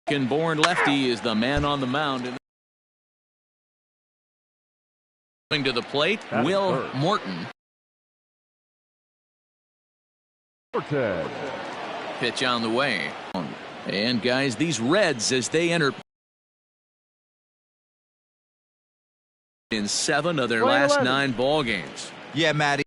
Born lefty is the man on the mound. Going to the plate, Will Morton. Pitch on the way. And guys, these Reds, as they enter in 7 of their last 9 ball games. Yeah, Matty.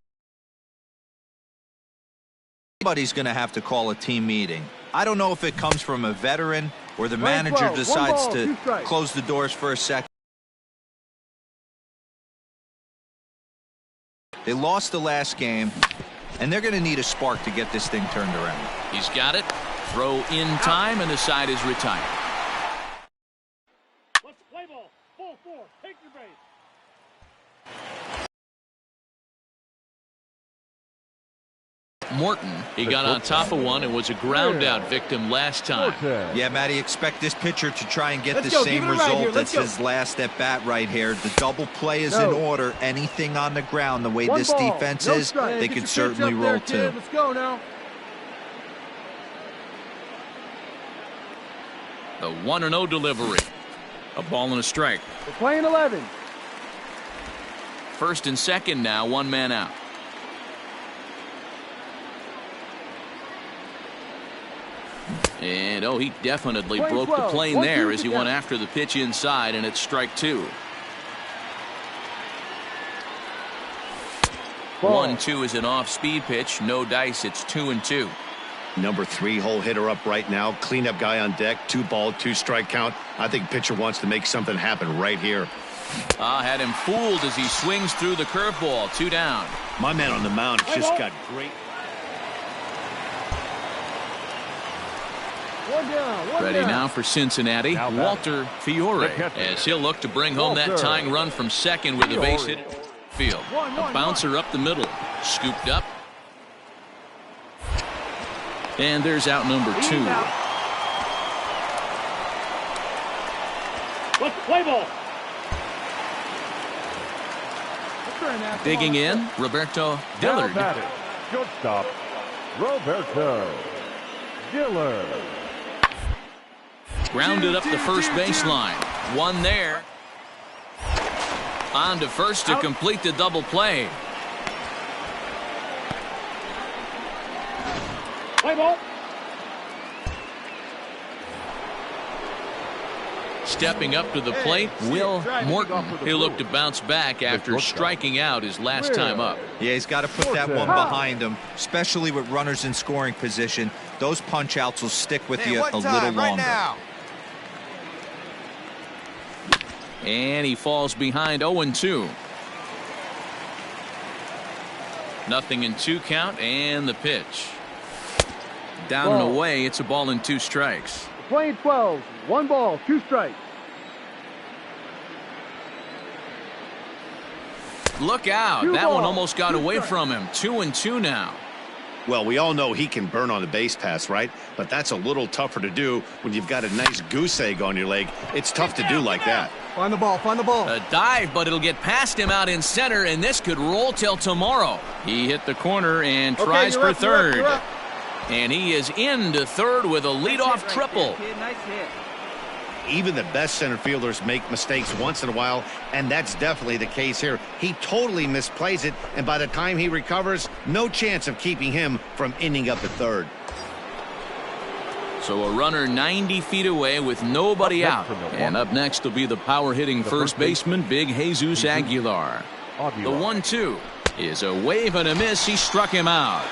Somebody's going to have to call a team meeting. I don't know if it comes from a veteran or the manager decides to close the doors for a second. They lost the last game, and they're going to need a spark to get this thing turned around. He's got it. Throw in time, and the side is retired. Let's play ball. Ball 4. Take your base. Morton, he got on top of one and was a ground out victim last time. Yeah, Matty, expect this pitcher to try and get the same result as his last at bat right here. The double play is in order. Anything on the ground, the way this defense is, they could certainly roll too. Let's go now. The 1-0 delivery. A ball and a strike. We're playing 11. First and second now, 1 man out. And he definitely broke the plane there as he went after the pitch inside, and it's strike 2. 1-2 is an off-speed pitch. No dice. It's 2-2. Number 3 hole hitter up right now. Cleanup guy on deck. 2 ball, 2 strike count. I think pitcher wants to make something happen right here. Had him fooled as he swings through the curveball. 2 down. My man on the mound just got great. Ready now for Cincinnati, Walter Fiore, as he'll look to bring home that tying run from second with a base hit field. A bouncer up the middle, scooped up. And there's out number 2. Let's play ball. Digging in, Roberto Dillard. Shortstop, Roberto Dillard. Grounded up the first baseline. 1 there. On to first to complete the double play. Play ball. Stepping up to the plate, Will Morton. He'll look to bounce back after striking out his last time up. Yeah, he's got to put that one behind him, especially with runners in scoring position. Those punch outs will stick with you a little longer. And he falls behind 0-2. Nothing in 2 count, and the pitch. Down and away, it's a ball and 2 strikes. Playing 12. 1 ball, 2 strikes. Look out. That one almost got away from him. 2-2 now. Well, we all know he can burn on the base pass, right? But that's a little tougher to do when you've got a nice goose egg on your leg. It's tough to do like that. Find the ball, find the ball. A dive, but it'll get past him out in center, and this could roll till tomorrow. He hit the corner and tries for third. And he is into third with a leadoff triple. Nice hit. Even the best center fielders make mistakes once in a while, and that's definitely the case here. He totally misplays it, and by the time he recovers, no chance of keeping him from ending up at third. So a runner 90 feet away with nobody out. And up next will be the power-hitting first baseman, Big Jesus Aguilar. The 1-2 is a wave and a miss. He struck him out.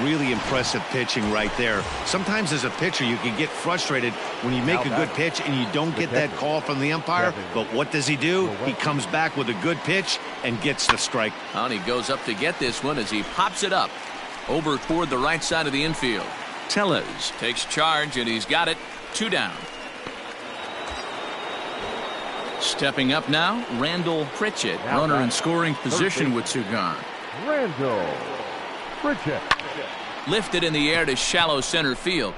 Really impressive pitching right there. Sometimes as a pitcher you can get frustrated when you make a good pitch and you don't get that call from the umpire. But what does he do? He comes back with a good pitch and gets the strike. And he goes up to get this one as he pops it up over toward the right side of the infield. Tellez takes charge, and he's got it. 2 down. Stepping up now, Randall Pritchett, runner in scoring position with 2 gone. Randall Pritchett. Lifted in the air to shallow center field.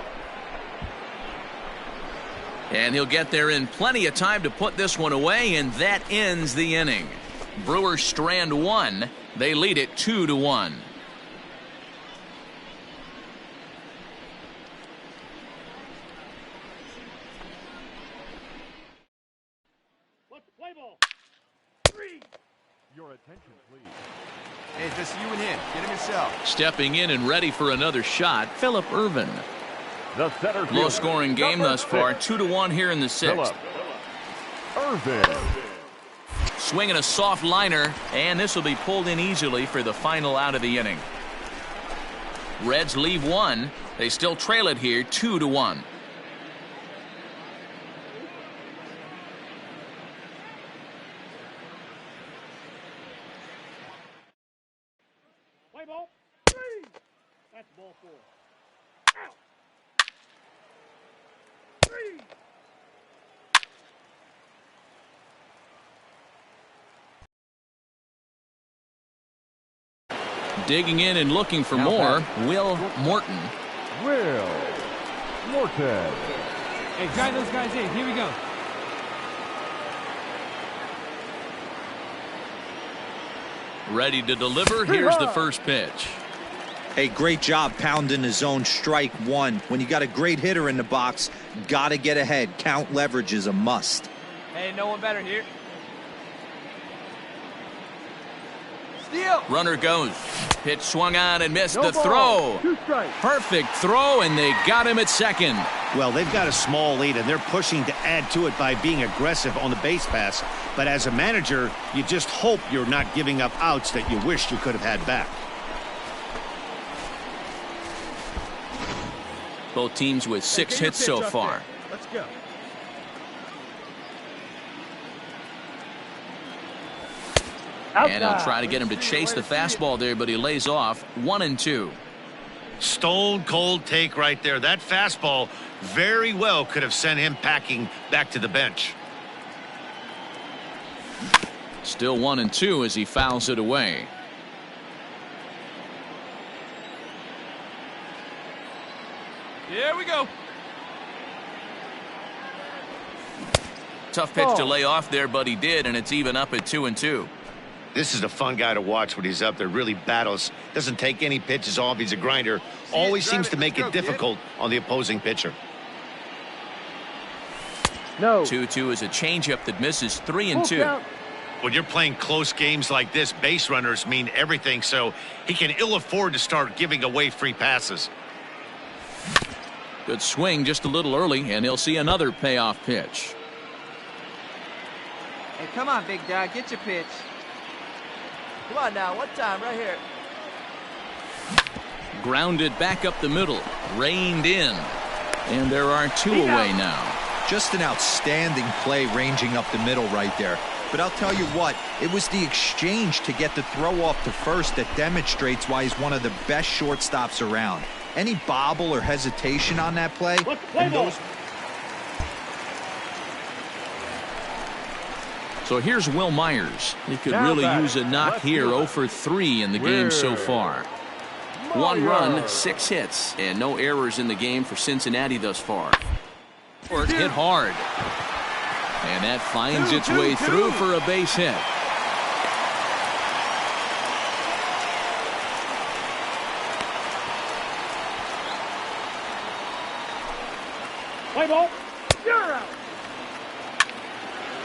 And he'll get there in plenty of time to put this one away, and that ends the inning. Brewers strand 1. They lead it 2-1. attention, please. Hey, it's just you and him. Get him yourself. Stepping in and ready for another shot, Phillip Ervin. The center fielder, Low-scoring game number thus far, 6, 2-1 here in the sixth. Phillip Ervin. Swinging a soft liner, and this will be pulled in easily for the final out of the inning. Reds leave one. They still trail it here, 2-1. Play ball. 3. That's ball 4. Out. 3. Digging in and looking for more, Will Morton. Will Morton. Hey, drive those guys in. Here we go. Ready to deliver. Here's the first pitch. Hey, great job pounding his own strike one. When you got a great hitter in the box, gotta get ahead. Count leverage is a must. Hey, no one better here. Steal. Runner goes. Pitch swung on and missed the ball. throw. 2 strikes. Perfect throw, and they got him at second. Well, they've got a small lead, and they're pushing to add to it by being aggressive on the base pass. But as a manager, you just hope you're not giving up outs that you wish you could have had back. Both teams with 6 hits so far. Let's go. And he'll try to get him to chase the fastball there, but he lays off. 1-2. Stone cold take right there. That fastball very well could have sent him packing back to the bench. Still 1-2 as he fouls it away. Here we go. Tough pitch to lay off there, but he did, and it's even up at 2-2. This is a fun guy to watch when he's up there. Really battles. Doesn't take any pitches off. He's a grinder. Always seems to make it difficult on the opposing pitcher. No. 2-2 is a changeup that misses. 3-2. When you're playing close games like this, base runners mean everything, so he can ill afford to start giving away free passes. Good swing just a little early, and he'll see another payoff pitch. Hey, come on, big dog. Get your pitch. Come on now. One time right here. Grounded back up the middle. Reined in. And there are 2 away now. Just an outstanding play ranging up the middle right there. But I'll tell you what, it was the exchange to get the throw off to first that demonstrates why he's one of the best shortstops around. Any bobble or hesitation on that play, and those... So here's Will Myers. He could really use a knock here. 0 for 3 in the game so far. 1 run, 6 hits, and no errors in the game for Cincinnati thus far. Hit hard. And that finds its way through for a base hit. Play ball. You're out.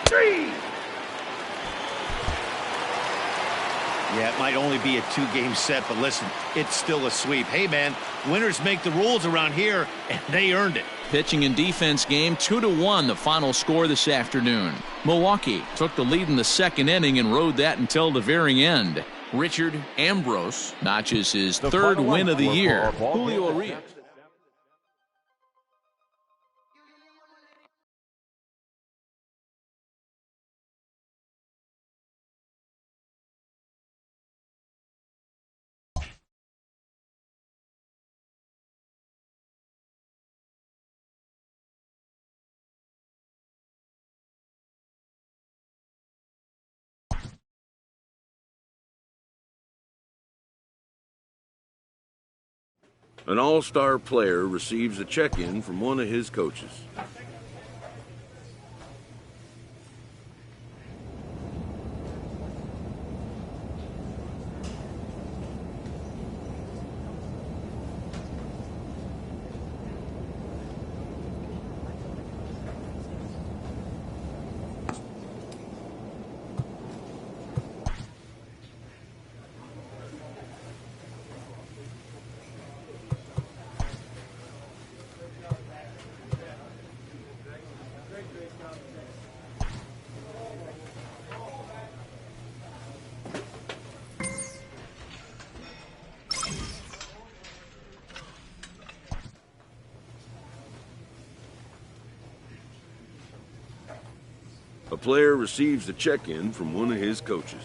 3. Yeah, it might only be a 2-game set, but listen, it's still a sweep. Hey, man, winners make the rules around here, and they earned it. Pitching and defense game, 2-1 the final score this afternoon. Milwaukee took the lead in the second inning and rode that until the very end. Richard Ambrose notches his 3rd win of the year. Julio Urias. An all-star player receives a check-in from one of his coaches. A player receives a check-in from one of his coaches.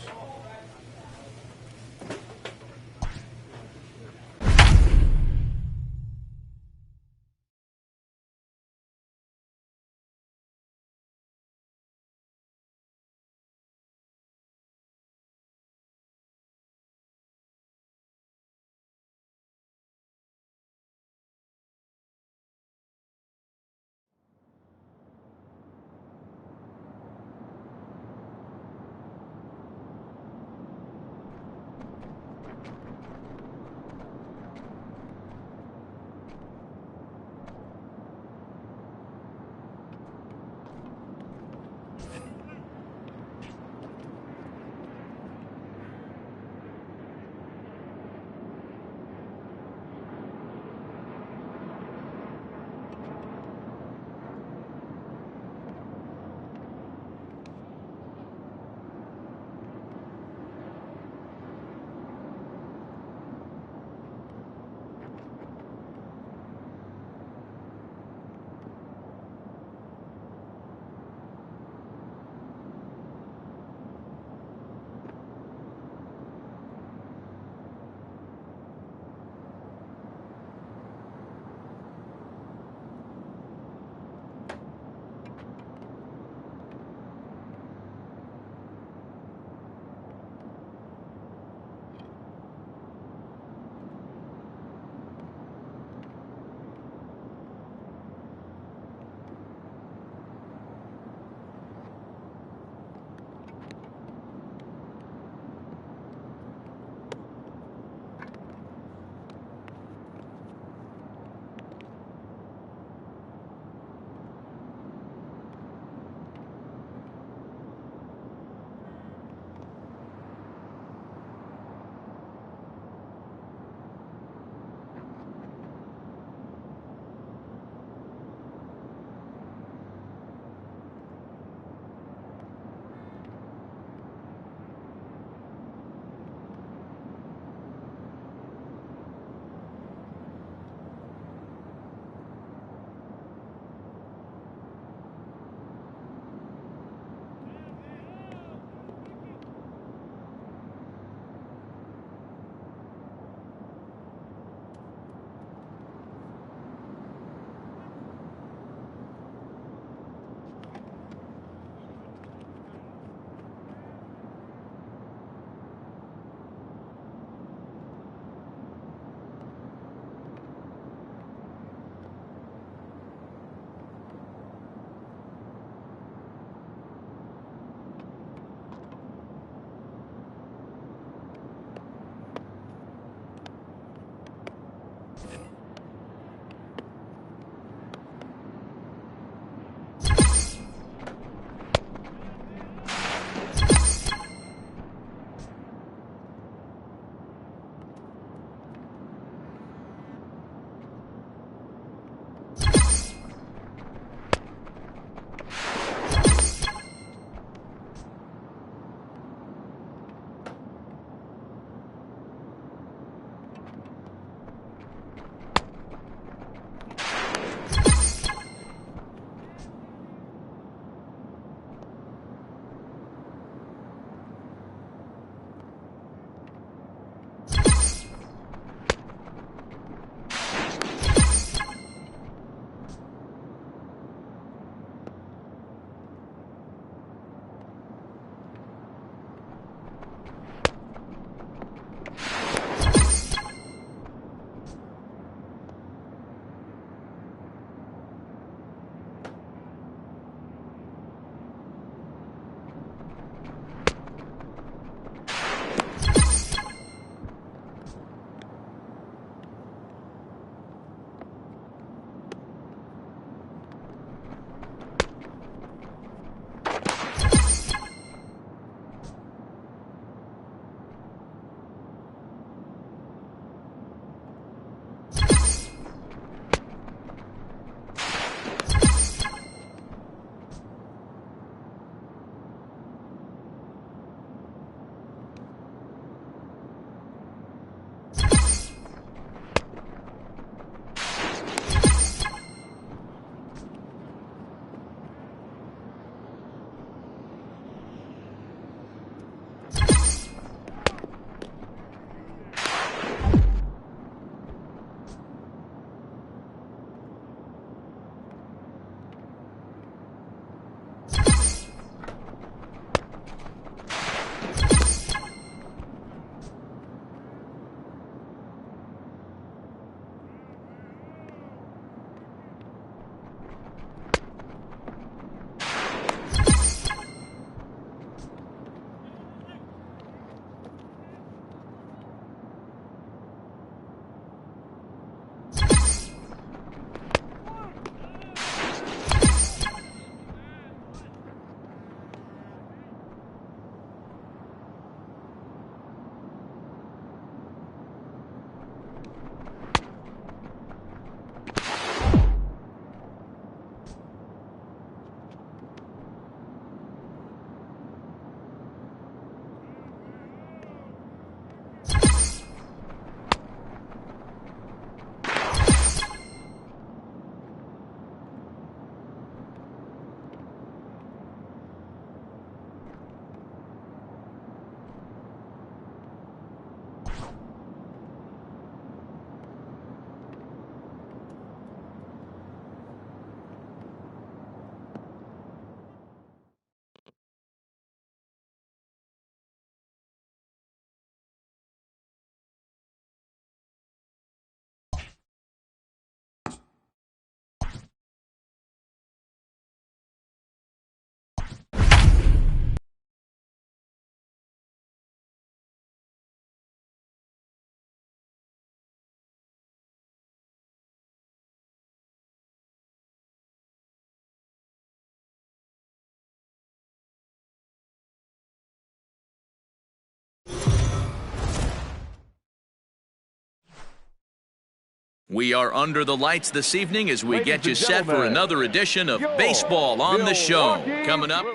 We are under the lights this evening as we get you set for another edition of Baseball on the Show. Coming up,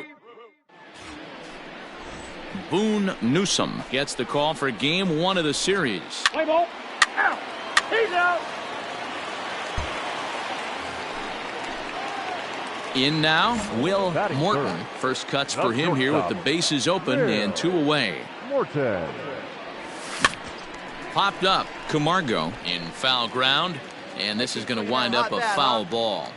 Boone Newsom gets the call for Game 1 of the series. Play ball. Out. He's out. In now, Will Morton. First cuts for him here with the bases open and 2 away. Morton. Popped up. Camargo in foul ground, and this is going to wind up a foul ball.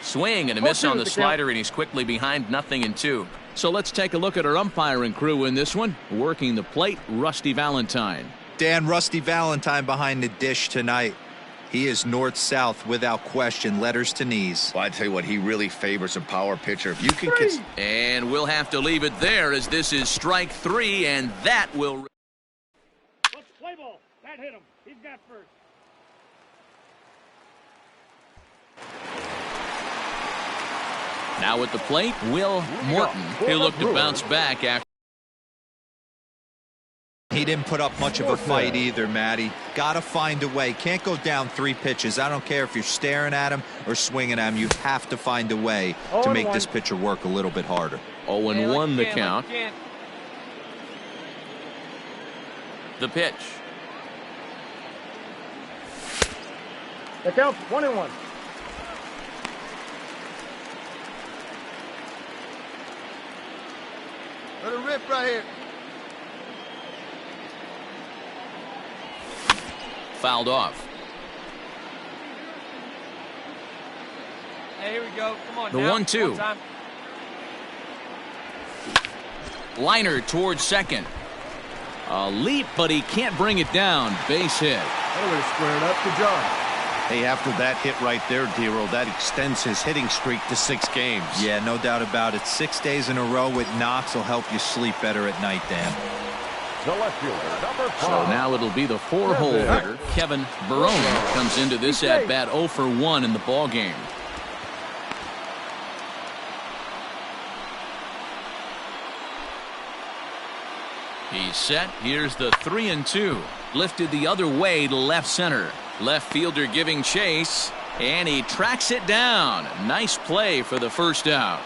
Swing and a miss on the slider, and he's quickly behind 0-2. So let's take a look at our umpiring crew in this one. Working the plate, Rusty Valentine. Dan, Rusty Valentine behind the dish tonight. He is north-south without question, letters to knees. Well, I tell you what, he really favors a power pitcher. If you can and we'll have to leave it there as this is strike 3, and that will... Let's play ball. That hit him. He's got first. Now at the plate, Will Morton. He'll look to bounce back after... He didn't put up much of a fight either, Matty. Got to find a way. Can't go down 3 pitches. I don't care if you're staring at him or swinging at him. You have to find a way to make this pitcher work a little bit harder. 0-1 the count. The pitch. The count's 1-1. Let it rip right here. Fouled off. Hey, here we go. Come on the now. 1-2. Liner towards second. A leap, but he can't bring it down. Base hit. Squaring up. Good job. Hey, after that hit right there, Dero, that extends his hitting streak to 6 games. Yeah, no doubt about it. 6 days in a row with knocks will help you sleep better at night, Dan. The left fielder, number 5. So now it'll be the 4-hole hitter. Kevin Barone comes into this at-bat 0 for 1 in the ball game. He's set. Here's the 3-2. Lifted the other way to left center. Left fielder giving chase, and he tracks it down. Nice play for the first out.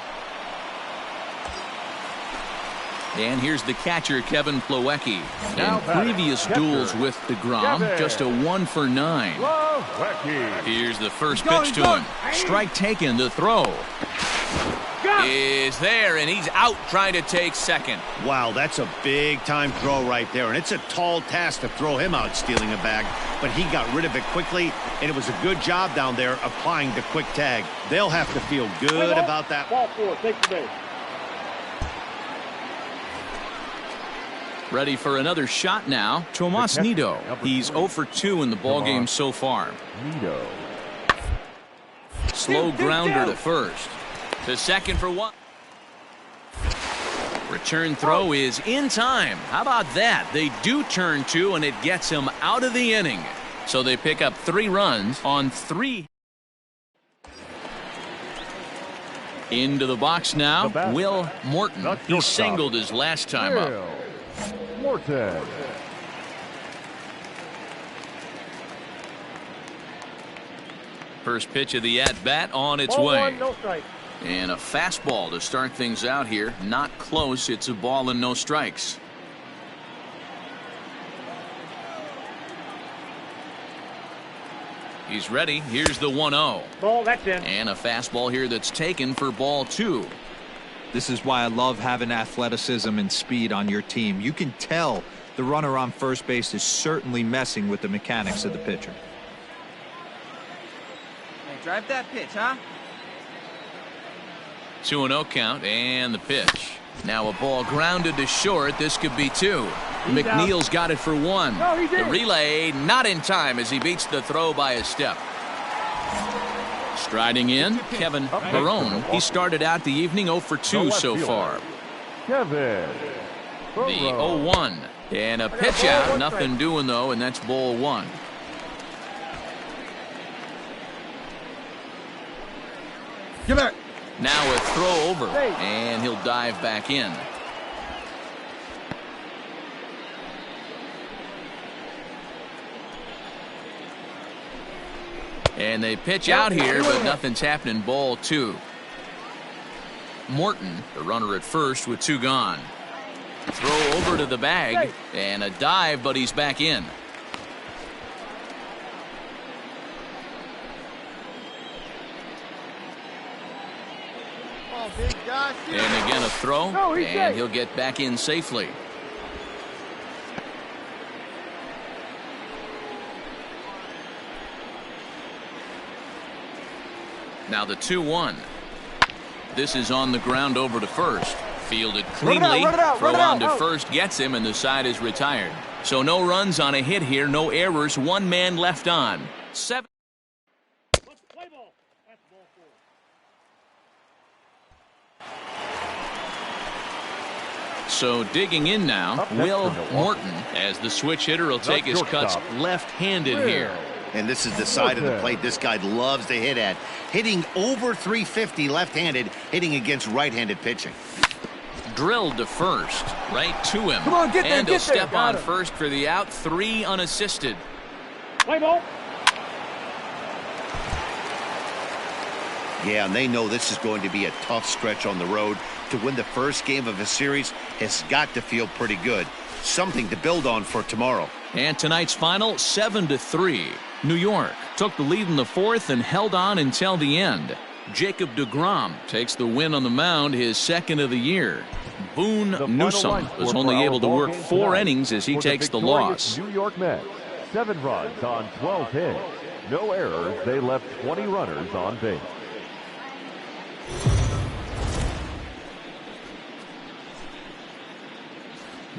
And here's the catcher, Kevin Plawecki. In previous duels with DeGrom, just a 1 for 9. Here's the first pitch to him. Strike taken, the throw is there, and he's out trying to take second. Wow, that's a big-time throw right there, and it's a tall task to throw him out stealing a bag, but he got rid of it quickly, and it was a good job down there applying the quick tag. They'll have to feel good about that. Ball 4, take the base. Ready for another shot now. Tomas Nido. He's 0 for 2 in the ballgame so far. Nido. Slow grounder to first. To second for 1. Return throw is in time. How about that? They do turn 2, and it gets him out of the inning. So they pick up 3 runs on 3. Into the box now, Will Morton. He singled his last time up. Morton. First pitch of the at-bat on its way. No strike. And a fastball to start things out here. Not close. It's a ball and no strikes. He's ready. Here's the 1-0. Ball, that's in. And a fastball here that's taken for ball 2. This is why I love having athleticism and speed on your team. You can tell the runner on first base is certainly messing with the mechanics of the pitcher. Hey, drive that pitch, huh? 2-0 count, and the pitch. Now a ball grounded to short. This could be 2. McNeil's got it for 1. The relay not in time as he beats the throw by a step. Striding in, Kevin Barone. He started out the evening 0 for 2 so far. Kevin. The 0-1. And a pitch out. Nothing doing, though, and that's ball 1. Get back. Now a throw over, and he'll dive back in. And they pitch out here, but nothing's happening. Ball 2. Morton, the runner at first with 2 gone. Throw over to the bag, and a dive, but he's back in. And again a throw, and he'll get back in safely. Now the 2-1. This is on the ground over to first. Fielded cleanly. Throw on to first gets him, and the side is retired. So no runs on a hit here, no errors, 1 man left on. 7. Play ball. That's ball 4. So digging in now, Will Morton, as the switch hitter will take his cuts left-handed here. And this is the side of the plate this guy loves to hit at. Hitting over 350 left-handed, hitting against right-handed pitching. Drilled to first, right to him. Come on, get there, and he'll get there. step on first for the out. 3 unassisted. Play ball. Yeah, and they know this is going to be a tough stretch on the road. To win the first game of a series has got to feel pretty good. Something to build on for tomorrow. And tonight's final, 7-3. New York took the lead in the 4th and held on until the end. Jacob deGrom takes the win on the mound, his 2nd of the year. Boone Newsome was only able to work 4 innings as he takes the loss. New York Mets, 7 runs on 12 hits. No errors. They left 20 runners on base.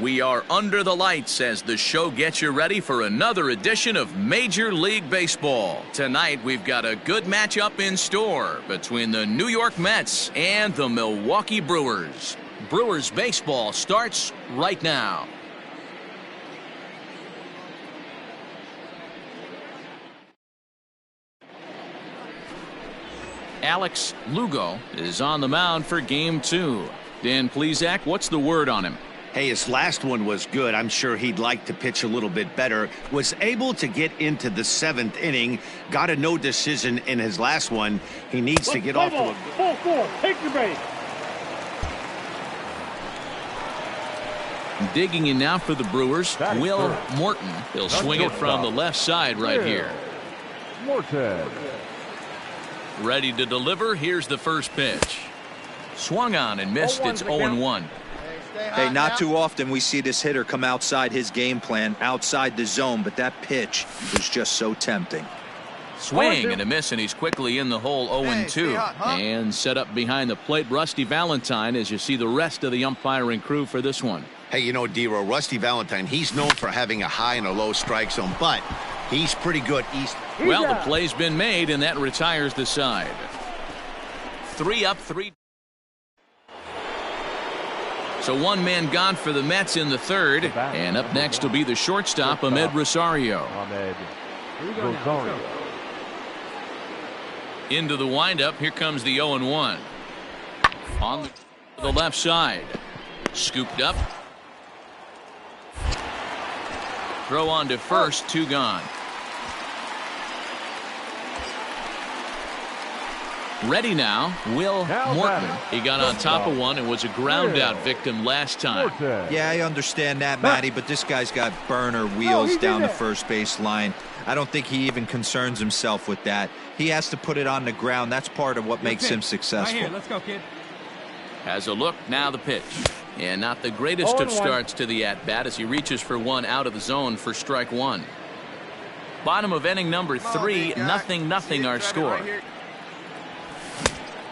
We are under the lights as the show gets you ready for another edition of Major League Baseball. Tonight we've got a good matchup in store between the New York Mets and the Milwaukee Brewers. Brewers baseball starts right now. Alex Lugo is on the mound for game 2. Dan Plesac, what's the word on him? Hey, his last one was good. I'm sure he'd like to pitch a little bit better. Was able to get into the 7th inning. Got a no decision in his last one. He needs to get off to a... Ball 4. Take your base. Digging in now for the Brewers, Will Morton. He'll swing it from the left side right here. Morton. Ready to deliver. Here's the first pitch. Swung on and missed. It's 0-1. Hey, not too often we see this hitter come outside his game plan, outside the zone, but that pitch was just so tempting. Swing and a miss, and he's quickly in the hole. 0-2. And set up behind the plate, Rusty Valentine, as you see the rest of the umpiring crew for this one. Hey, you know, D-Row, Rusty Valentine, he's known for having a high and a low strike zone, but he's pretty good east. Well, the play's been made, and that retires the side. 3 up, 3. So 1 man gone for the Mets in the 3rd. And up next will be the shortstop, Ahmed Rosario. Into the windup. Here comes the 0-1. On the left side. Scooped up. Throw on to first. 2 gone. Ready now, Will Morton. He got on top of one and was a ground out victim last time. Yeah, I understand that, Matty, but this guy's got burner wheels down the first base line. I don't think he even concerns himself with that. He has to put it on the ground. That's part of what makes him successful. Right here. Let's go, kid. Has a look, now the pitch. And not the greatest of starts to the at-bat as he reaches for one out of the zone for strike 1. Bottom of inning number 3, 0-0 our score.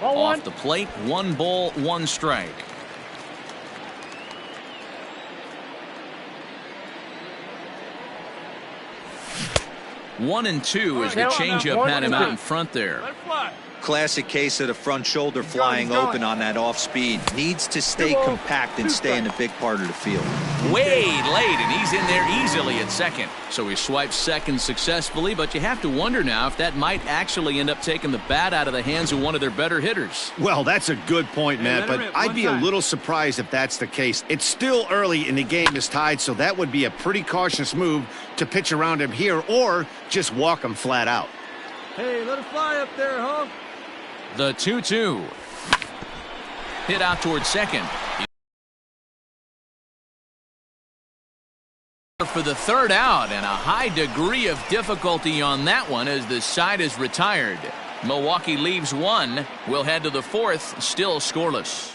Off the plate, 1 ball, 1 strike. One and two as the changeup had him out in front there. Classic case of the front shoulder flying open on that off speed. Needs to stay compact and stay in the big part of the field. Way late, and he's in there easily at second. So he swipes second successfully, but you have to wonder now if that might actually end up taking the bat out of the hands of one of their better hitters. Well, that's a good point, Matt, but I'd be a little surprised if that's the case. It's still early and the game is tied, so that would be a pretty cautious move to pitch around him here or just walk him flat out. Hey, let it fly up there, huh? The 2-2. Hit out towards second. For the third out, and a high degree of difficulty on that one as the side is retired. Milwaukee leaves one. We'll head to the fourth, still scoreless.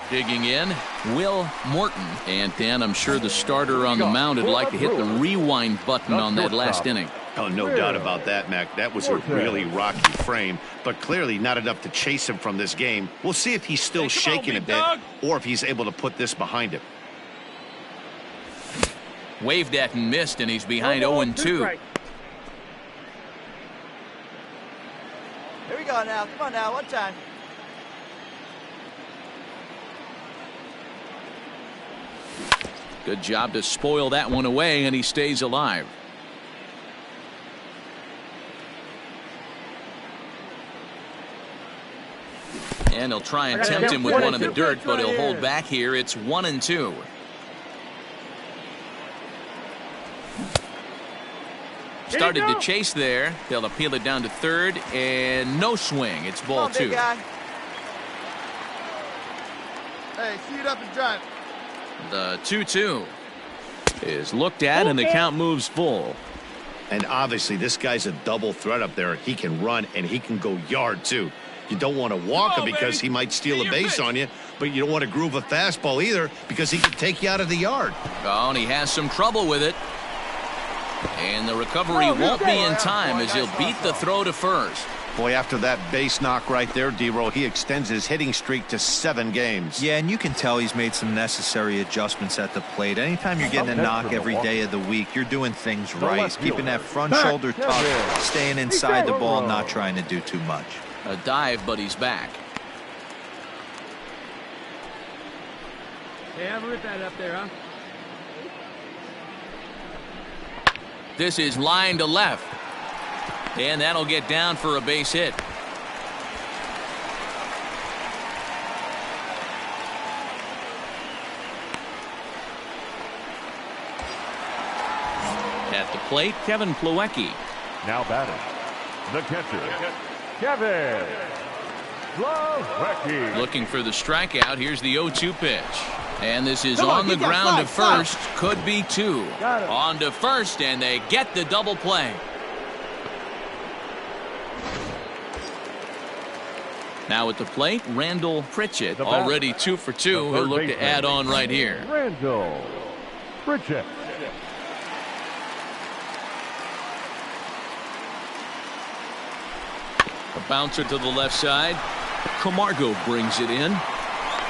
Digging in, Will Morton. And Dan, I'm sure the starter on the mound would like to hit the rewind button on that last inning. Oh, no doubt about that, Mac. That was a really rocky frame, but clearly not enough to chase him from this game. We'll see if he's still shaking a bit or if he's able to put this behind him. Waved at and missed, and he's behind 0-2. Here we go now. Come on now. One time. Good job to spoil that one away, and he stays alive. And he'll try and tempt him with one in the dirt, but he'll hold back here. It's 1-2. Started to chase there. They'll appeal it down to third, and no swing. It's ball 2. Hey, see it up and drive. The 2-2 is looked at, and the count moves full. And obviously, this guy's a double threat up there. He can run, and he can go yard, too. You don't want to walk him because he might steal a base on you, but you don't want to groove a fastball either because he can take you out of the yard. Oh, and he has some trouble with it. And the recovery won't be in time as he'll beat the throw to first. Boy, after that base knock right there, D-Roll, he extends his hitting streak to 7 games. Yeah, and you can tell he's made some necessary adjustments at the plate. Anytime you're getting a knock every day of the week, you're doing things right. He's keeping that front shoulder tucked, staying inside the ball, not trying to do too much. A dive, but he's back. Hey, have a rip that up there, huh? This is line to left. And that'll get down for a base hit. At the plate, Kevin Plawecki. Now batting, the catcher, Kevin Plawecki. Looking for the strikeout. Here's the 0-2 pitch. And this is on the ground to first. Could be 2. On to first, and they get the double play. Now at the plate, Randall Pritchett, already 2 for 2. He'll look to add on right here. Randall Pritchett. A bouncer to the left side. Camargo brings it in.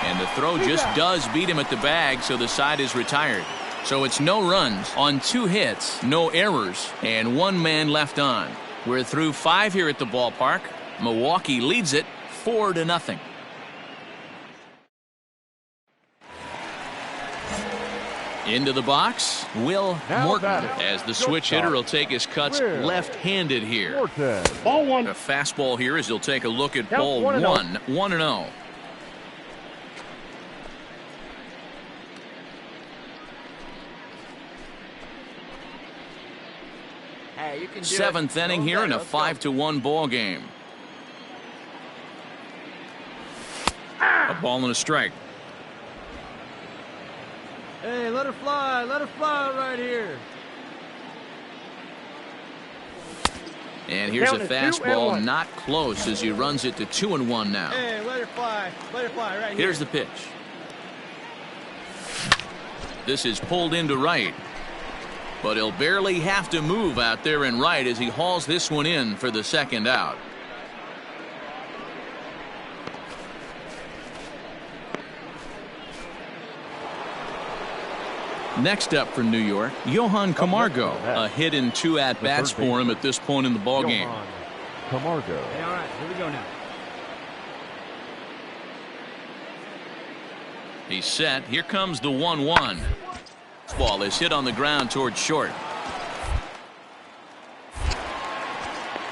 And the throw just does beat him at the bag, so the side is retired. So it's no runs on 2 hits, no errors, and 1 man left on. We're through 5 here at the ballpark. Milwaukee leads it 4-0. Into the box, Will Morton, as the switch hitter will take his cuts left-handed here. Ball 1. A fastball here as he'll take a look at ball 1, 1-0. Hey, you can do 7th inning here in a 5-1 ball game. A ball and a strike. Hey, let her fly right here. And here's a fastball not close as he runs it to 2-1 now. Hey, let her fly right here. Here's the pitch. This is pulled into right. But he'll barely have to move out there in right as he hauls this one in for the second out. Next up for New York, Johan Camargo. A hit in 2 at-bats for him at this point in the ballgame. Camargo. Hey, all right, here we go now. He's set. Here comes the 1-1. Ball is hit on the ground towards short.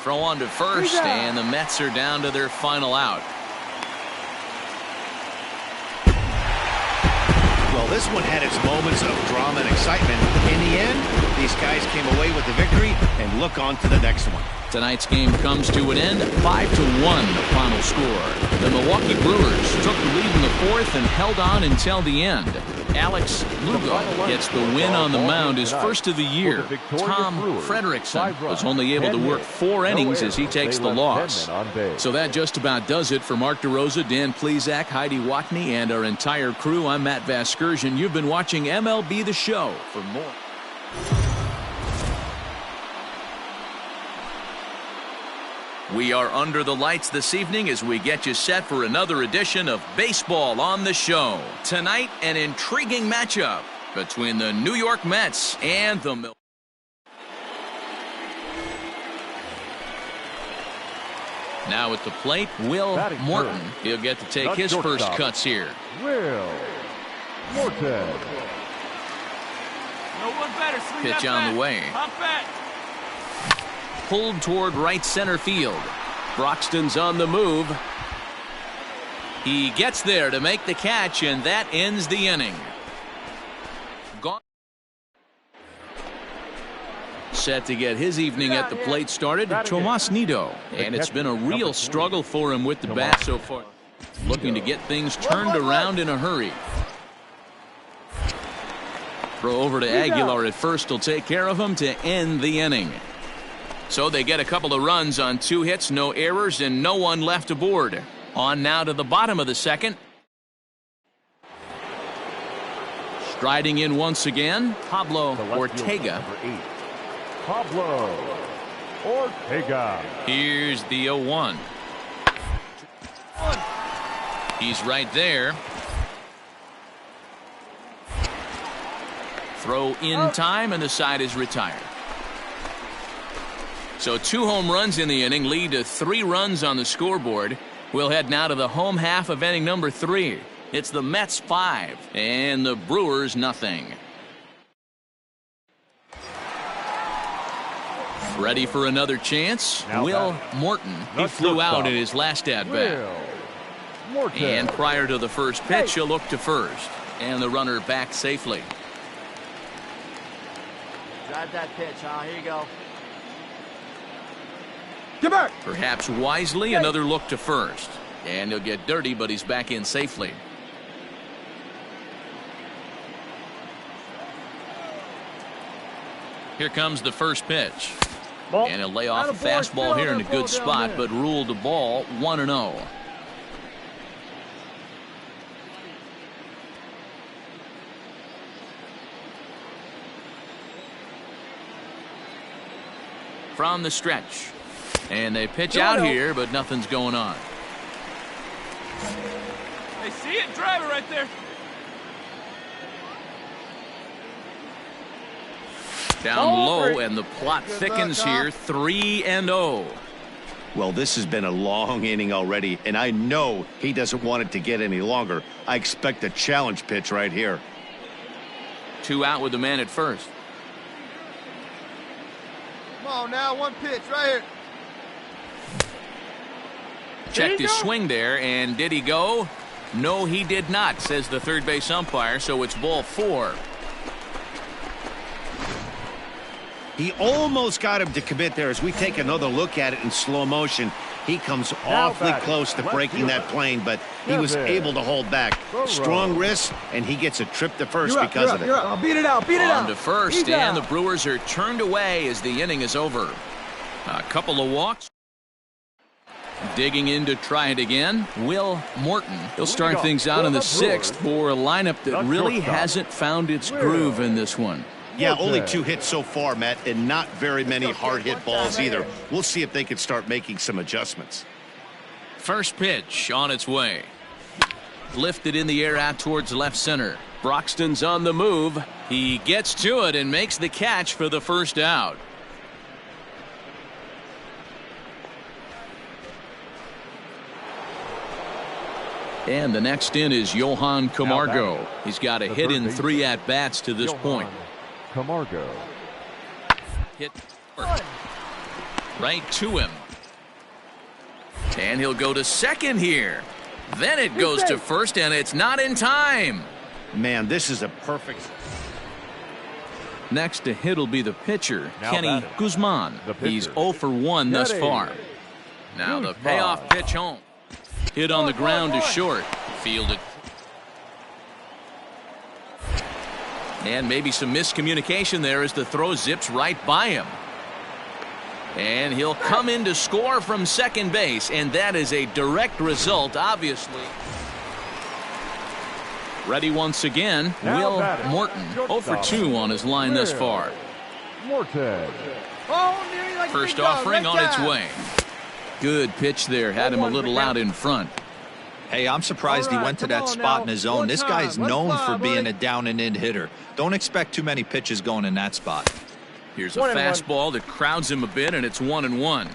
Throw on to first, and the Mets are down to their final out. Well, Well, this one had its moments of drama and excitement. In the end, these guys came away with the victory and look on to the next one. Tonight's game comes to an end, 5-1 the final score. The Milwaukee Brewers took the lead in the fourth and held on until the end. Alex Lugo gets the win on the mound, his first of the year. Tom Frederickson was only able to work 4 innings as he takes the loss. So that just about does it for Mark DeRosa, Dan Plesac, Heidi Watney, and our entire crew. I'm Matt Vasgersian. You've been watching MLB The Show. For more. We are under the lights this evening as we get you set for another edition of Baseball on the Show. Tonight, an intriguing matchup between the New York Mets and the Milwaukee. Now at the plate, Will Morton. He'll get to take his first cuts here. Will Morton. No one better. Swing Pitch that on the way. Hop back. Pulled toward right center field. Broxton's on the move. He gets there to make the catch, and that ends the inning. Gone. Set to get his evening at the plate started, Tomas Nido. And it's been a real struggle for him with the bat so far. Looking to get things turned around in a hurry. Throw over to Aguilar at first will take care of him to end the inning. So they get a couple of runs on 2 hits, no errors, and no one left aboard. On now to the bottom of the second. Striding in once again, Pablo Ortega. Pablo Ortega. Here's the 0-1. He's right there. Throw in time, and the side is retired. So 2 home runs in the inning lead to 3 runs on the scoreboard. We'll head now to the home half of inning number 3. It's the Mets 5 and the Brewers nothing. Ready for another chance? Will Morton. He flew out in his last at-bat. And prior to the first pitch, he'll look to first. And the runner back safely. Drive that pitch, huh? Here you go. Get back. Perhaps wisely, another look to first. And he'll get dirty, but he's back in safely. Here comes the first pitch. And he'll lay off a fastball here in a good spot, but ruled the ball 1-0. From the stretch. And they pitch out here, but nothing's going on. They see it. Drive it right there. Down low, and the plot thickens here. 3-0. Well, this has been a long inning already, and I know he doesn't want it to get any longer. I expect a challenge pitch right here. 2 out with the man at first. Come on now, 1 pitch right here. Checked his swing there, and did he go? No, he did not, says the third base umpire, so it's ball 4. He almost got him to commit there. As we take another look at it in slow motion, he comes awfully close to breaking that plane, but he was able to hold back. Strong wrist, and he gets a trip to first because of it. I'll beat it out. Beat it out. On to first, and the Brewers are turned away as the inning is over. A couple of walks. Digging in to try it again, Will Morton. He'll start things out in the 6th for a lineup that really hasn't found its groove in this one. Yeah, only 2 hits so far, Matt, and not very many hard hit balls either. We'll see if they can start making some adjustments. First pitch on its way. Lifted in the air out towards left center. Broxton's on the move. He gets to it and makes the catch for the first out. And the next in is Johan Camargo. He's got a hit in 3 at-bats to this point. Camargo. Hit right to him. And he'll go to second here. Then it goes to first, and it's not in time. Man, this is a perfect. Next to hit will be the pitcher, Now Kenny batting. Guzman. The pitcher. He's 0 for 1 thus Kenny far. Now the payoff pitch home. Hit on the ground to short. Fielded. And maybe some miscommunication there as the throw zips right by him. And he'll come in to score from second base, and that is a direct result, obviously. Ready once again, Now Will batting. Morton. 0 for Shortstop. 2 on his line thus Will far. Morton. Oh, nearly like a First big dog, offering right on its down. way. Good pitch there. Had him a little out in front. Hey, I'm surprised All he right, went to come that on spot now. in his zone. One This time. guy's Let's known fly, for being buddy. a down and in hitter. Don't expect too many pitches going in that spot. Here's a 1-1. fastball that crowds him a bit, and it's 1-1.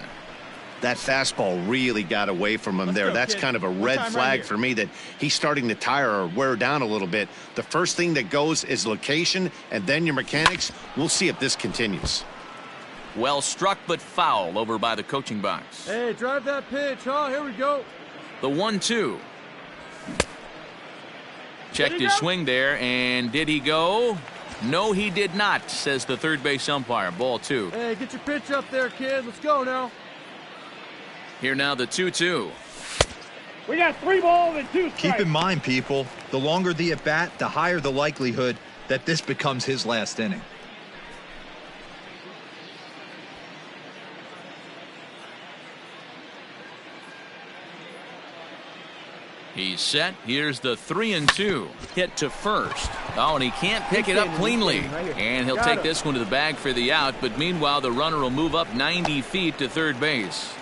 That fastball really got away from him there. go, That's kid. kind of a One red time right flag here. for me that he's starting to tire or wear down a little bit. The first thing that goes is location, and then your mechanics. We'll see if this continues. Well struck, but foul over by the coaching box. Hey, drive that pitch, huh? Here we go. The 1-2. Checked Did he his go? swing there, and did he go? No, he did not, says the third base umpire. Ball 2. Hey, get your pitch up there, kid. Let's go now. Here now the 2-2. We got 3 balls and 2 strikes. Keep in mind, people, the longer the at-bat, the higher the likelihood that this becomes his last inning. He's set. Here's the 3-2. Hit to first. Oh, and he can't pick it up cleanly. And he'll take this one to the bag for the out, but meanwhile the runner will move up 90 feet to third base.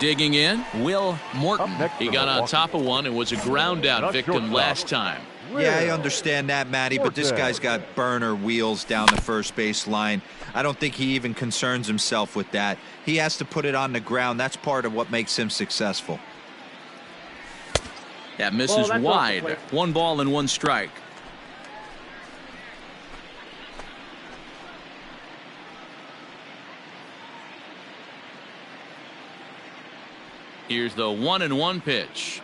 Digging in, Will Morton. Up next He for got on Milwaukee. top of one and was a ground out Not victim shortstop. last time. Yeah, I understand that, Matty, but this Morton. guy's got burner wheels down the first base line. I don't think he even concerns himself with that. He has to put it on the ground. That's part of what makes him successful. That misses that's off the wide. plate. 1 ball and 1 strike. Here's the 1-1 pitch.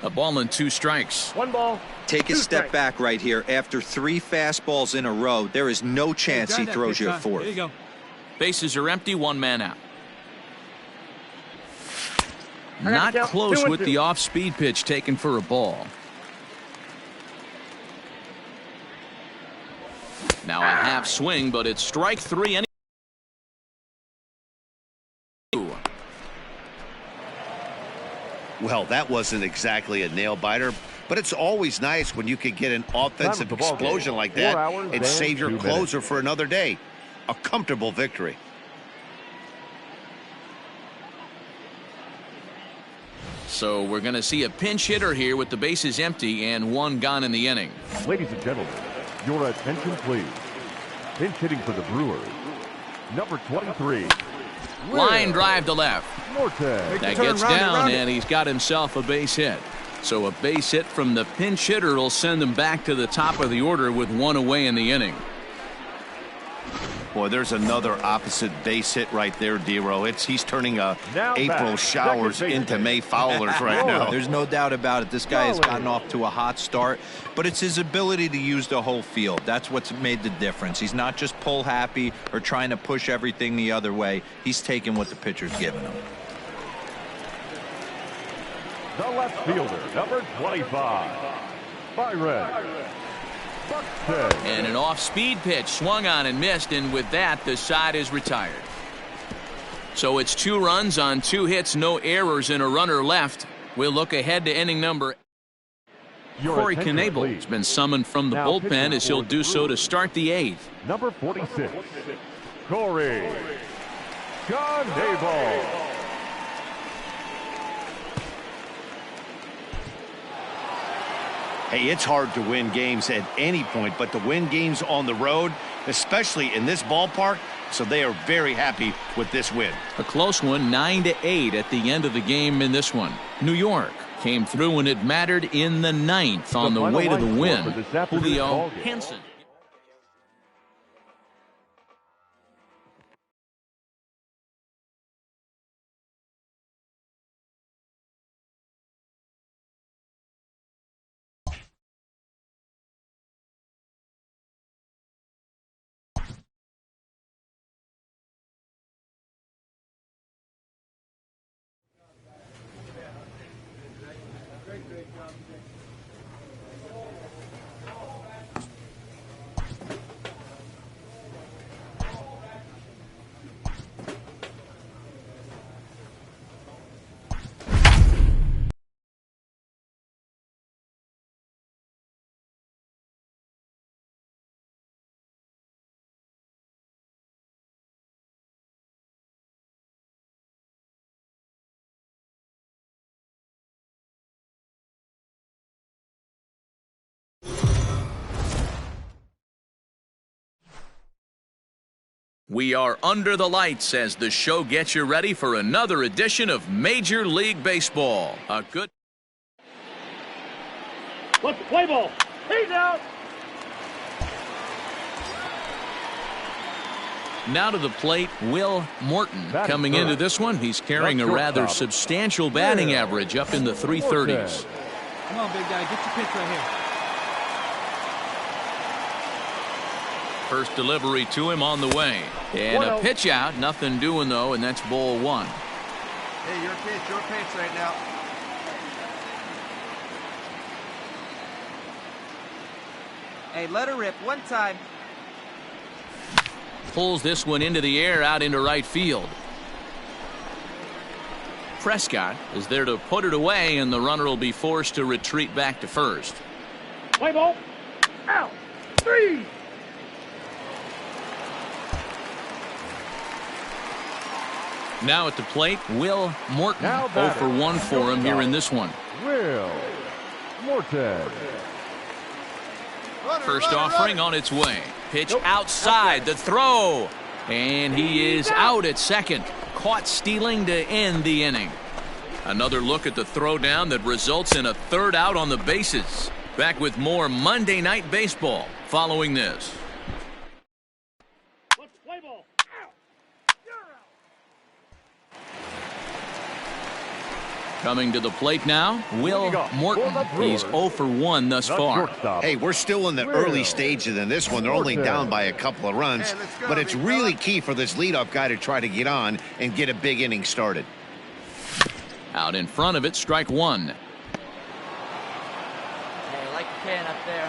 A ball and 2 strikes. 1 ball. Take a 2 step strikes. back right here. After 3 fastballs in a row, there is no chance he Drive that throws pitch, you a huh? fourth. There you go. Bases are empty, 1 man out. got Not the count. close 2-2. with the off-speed pitch taken for a ball. Now a half swing, but it's strike 3 anyway. Well, that wasn't exactly a nail biter, but it's always nice when you can get an offensive Time of the ball explosion game. like 4 that hours and and save your 2 closer minutes. for another day. A comfortable victory. So we're going to see a pinch hitter here with the bases empty and 1 gone in the inning. Ladies and gentlemen, your attention please. Pinch hitting for the Brewers, number 23. Line Will drive to left. Morton. That turn, gets round it, down, round it. and he's got himself a base hit. So a base hit from the pinch hitter will send him back to the top of the order with 1 away in the inning. Boy, there's another opposite base hit right there, Dero. He's turning Now April back, showers second into baseman. May Fowlers right now. There's no doubt about it. This guy has gotten off to a hot start, but it's his ability to use the whole field. That's what's made the difference. He's not just pull happy or trying to push everything the other way. He's taking what the pitcher's giving him. The left fielder, number 25. Byron Buxton. And an off-speed pitch swung on and missed, and with that, the side is retired. So it's 2 runs on 2 hits, no errors, and a runner left. We'll look ahead to inning number. Your Corey attention, Knable please. has been summoned from the Now bullpen pitching as he'll for do the so to Brewers. start the 8th. Number 46, Corey Knable. Hey, it's hard to win games at any point, but to win games on the road, especially in this ballpark, so they are very happy with this win. A close one, 9-8 at the end of the game in this one. New York came through when it mattered in the 9th on the final way to the line score win. for this afternoon's Julio ballgame. Hansen. We are under the lights as the show gets you ready for another edition of Major League Baseball. A good... Let's play ball. He's out. Now to the plate, Will Morton. Coming into this one, he's carrying a rather substantial batting average up in the 330s. Come on, big guy. Get your pitch right here. First delivery to him on the way. And a pitch out. Nothing doing, though, and that's ball one. Hey, your pitch right now. Hey, let her rip one time. Pulls this one into the air out into right field. Prescott is there to put it away, and the runner will be forced to retreat back to first. Play ball. Out. 3. Now at the plate, Will Morton. 0 for 1 for him here in this one. Will Morton. First offering on its way. Pitch outside the throw. And he is out at second. Caught stealing to end the inning. Another look at the throwdown that results in a third out on the bases. Back with more Monday Night Baseball following this. Let's play ball. Out. You're out. Coming to the plate now, Will Morton. He's 0 for 1 thus far. Hey, we're still in the early stages in this one. They're only down by a couple of runs, but it's really key for this leadoff guy to try to get on and get a big inning started. Out in front of it, strike one. Hey, like you can up there,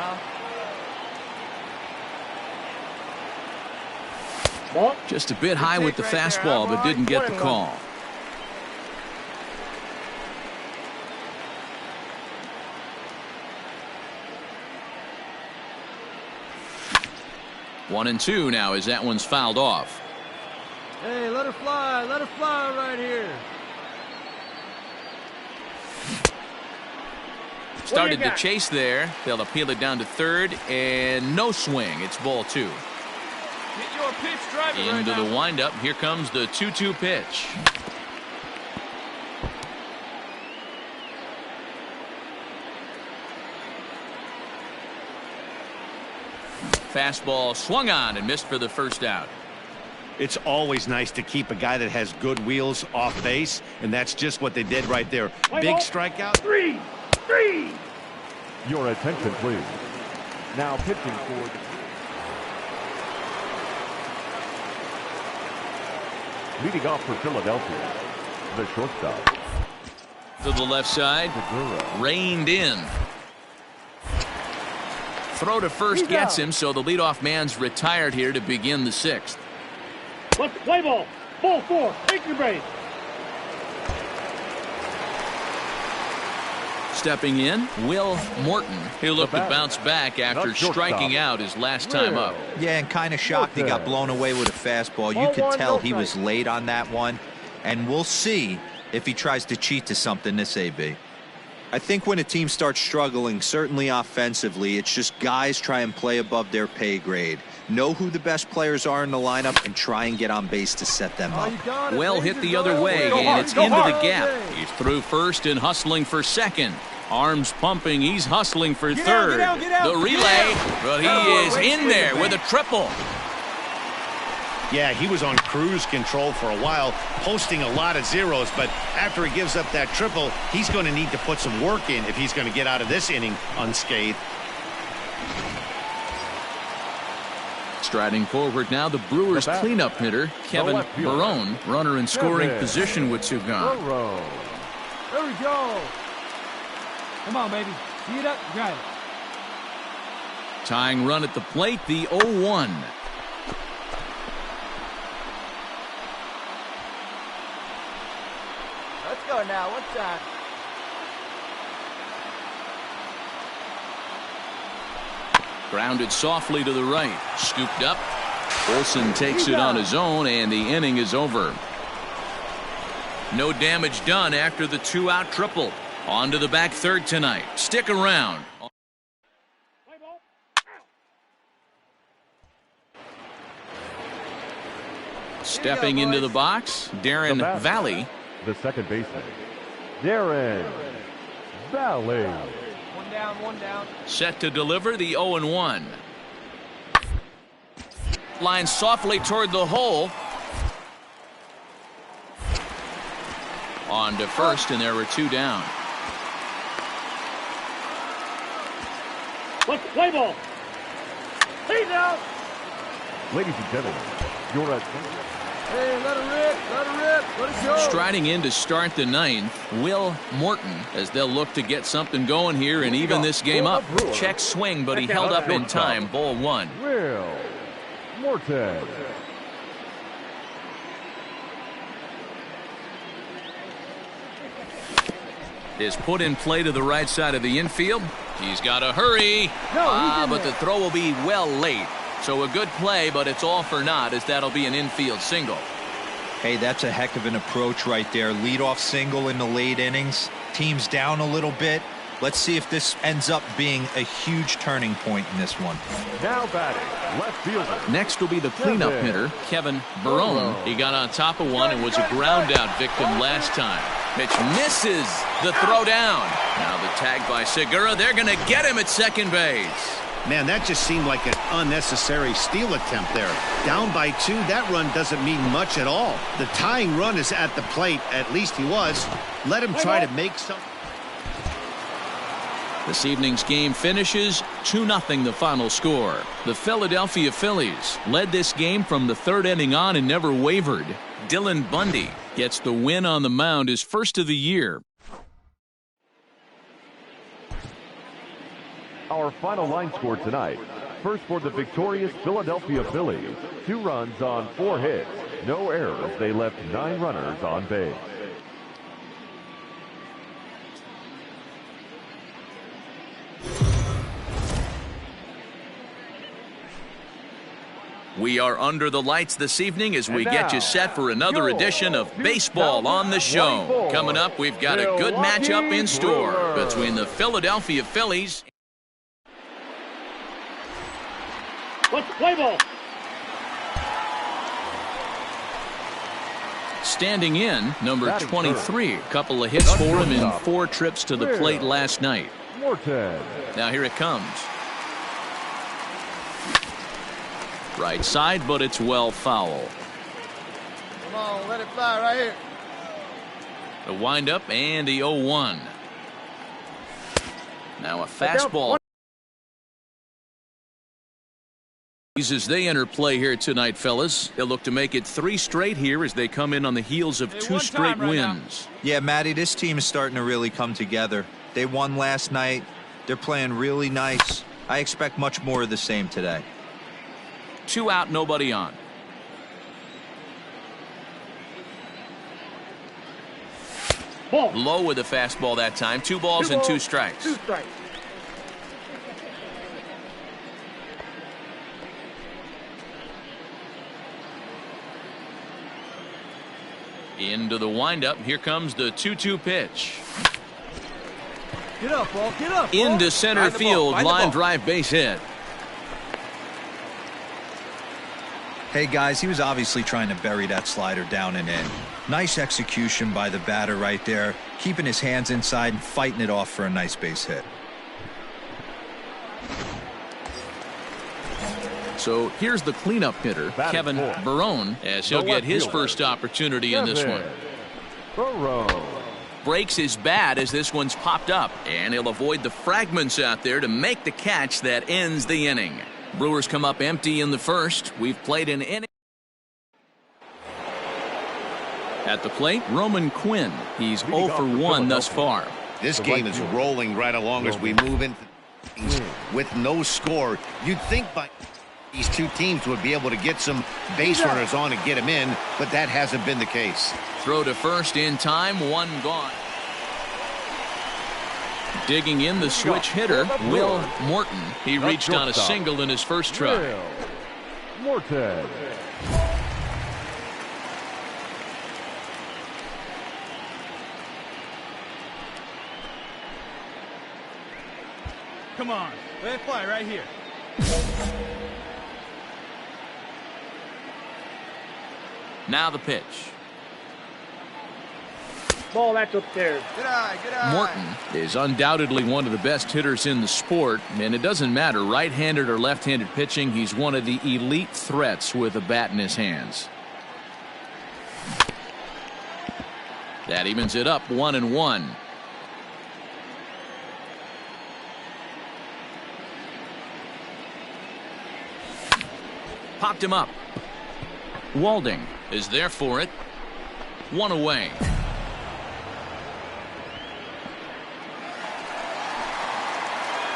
huh? Just a bit high with the fastball, but didn't get the call. One and two now as that one's fouled off. Hey, let her fly right here. Started to chase there. They'll appeal it down to third, and no swing. It's ball 2. Get your pitch driver right Into now. the windup. Here comes the 2-2 pitch. Fastball swung on and missed for the first out. It's always nice to keep a guy that has good wheels off base, and that's just what they did right there. Big strikeout. 3. Your attention, please. Now pitching for leading off for Philadelphia, the shortstop. To the left side, reined in. Throw to first gets him, so the leadoff man's retired here to begin the 6th. Let's play ball. Ball 4. Take your base. Stepping in, Will Morton. He'll look to bounce back after striking out his last time up. Yeah, and kind of shocked he got blown away with a fastball. You could tell he was late on that one, and we'll see if he tries to cheat to something this AB. I think when a team starts struggling, certainly offensively, it's just guys try and play above their pay grade. Know who the best players are in the lineup and try and get on base to set them up. Well hit the other way, and it's into the gap. He's through first and hustling for second. Arms pumping, he's hustling for third. The relay, but he is in there with a triple. Yeah, he was on cruise control for a while, posting a lot of zeros, but after he gives up that triple, he's going to need to put some work in if he's going to get out of this inning unscathed. Striding forward now, the Brewers cleanup hitter, Kevin Morton, runner in scoring position with two gone. There we go. Come on, baby. Tee it up, drive it. Tying run at the plate, the 0-1. Let's go now. What's that? Grounded softly to the right. Scooped up. Olsen takes it on his own, and the inning is over. No damage done after the two-out triple. On to the back third tonight. Stick around. Stepping into the box, Darren Valley. The second baseman, Darren Valley. One down, one down. Set to deliver the 0-1. Line softly toward the hole. On to first, and there were 2 down. Let's play ball. He's out. Ladies and gentlemen, your attention. Hey, let her rip, let it go. Striding in to start the 9th, Will Morton, as they'll look to get something going here and even this game up. Check swing, but he held up in time. Ball 1. Will Morton. Is put in play to the right side of the infield. He's got to hurry. But the throw will be well late. So a good play, but it's all for naught, as that'll be an infield single. Hey, that's a heck of an approach right there. Leadoff single in the late innings. Team's down a little bit. Let's see if this ends up being a huge turning point in this one. Now batting, left fielder. Next will be the cleanup hitter, Kevin Barone. He got on top of one and was a ground out victim last time. Pitch misses the throw down. Now the tag by Segura. They're going to get him at second base. Man, that just seemed like an unnecessary steal attempt there. Down by 2, that run doesn't mean much at all. The tying run is at the plate. At least he was. Let him try to make some. This evening's game finishes 2-0 the final score. The Philadelphia Phillies led this game from the 3rd inning on and never wavered. Dylan Bundy gets the win on the mound, his first of the year. Our final line score tonight. First for the victorious Philadelphia Phillies. 2 runs on 4 hits. No errors. They left 9 runners on base. We are under the lights this evening as we get you set for another edition of Baseball on the Show. Coming up, we've got a good matchup in store between the Philadelphia Phillies. Let's play ball. Standing in, number 23. A couple of hits for him in 4 trips to the plate last night. Morton. Now here it comes. Right side, but it's well foul. Come on, let it fly right here. The windup and the 0-1. Now a fastball. As they enter play here tonight, fellas, they'll look to make it 3 straight here as they come in on the heels of 2 straight wins. Yeah, Matty, this team is starting to really come together. They won last night. They're playing really nice. I expect much more of the same today. 2 out, nobody on. Ball. Low with a fastball that time. 2 balls and 2 strikes. 2 strikes. Into the windup. Here comes the 2-2 pitch. Get up, ball. Get up. Into center field. Line drive base hit. Hey, guys, he was obviously trying to bury that slider down and in. Nice execution by the batter right there, keeping his hands inside and fighting it off for a nice base hit. So here's the cleanup hitter, Kevin Barone, as he'll get his first opportunity in this one. Barone. Breaks his bat as this one's popped up, and he'll avoid the fragments out there to make the catch that ends the inning. Brewers come up empty in the first. We've played an inning. At the plate, Roman Quinn. He's 0 for 1 thus far. This game is rolling right along as we move into things with no score. You'd think by these 2 teams would be able to get some base runners on and get them in, but that hasn't been the case. Throw to first in time, 1 gone. Digging in the switch hitter, Will Morton. He reached on a single in his first try. Morton. Come on, let it fly right here. Now the pitch. Ball, that's up there. Good eye, good eye. Morton is undoubtedly one of the best hitters in the sport, and it doesn't matter right-handed or left-handed pitching. He's one of the elite threats with a bat in his hands. That evens it up 1-1. Popped him up. Walding is there for it. One away.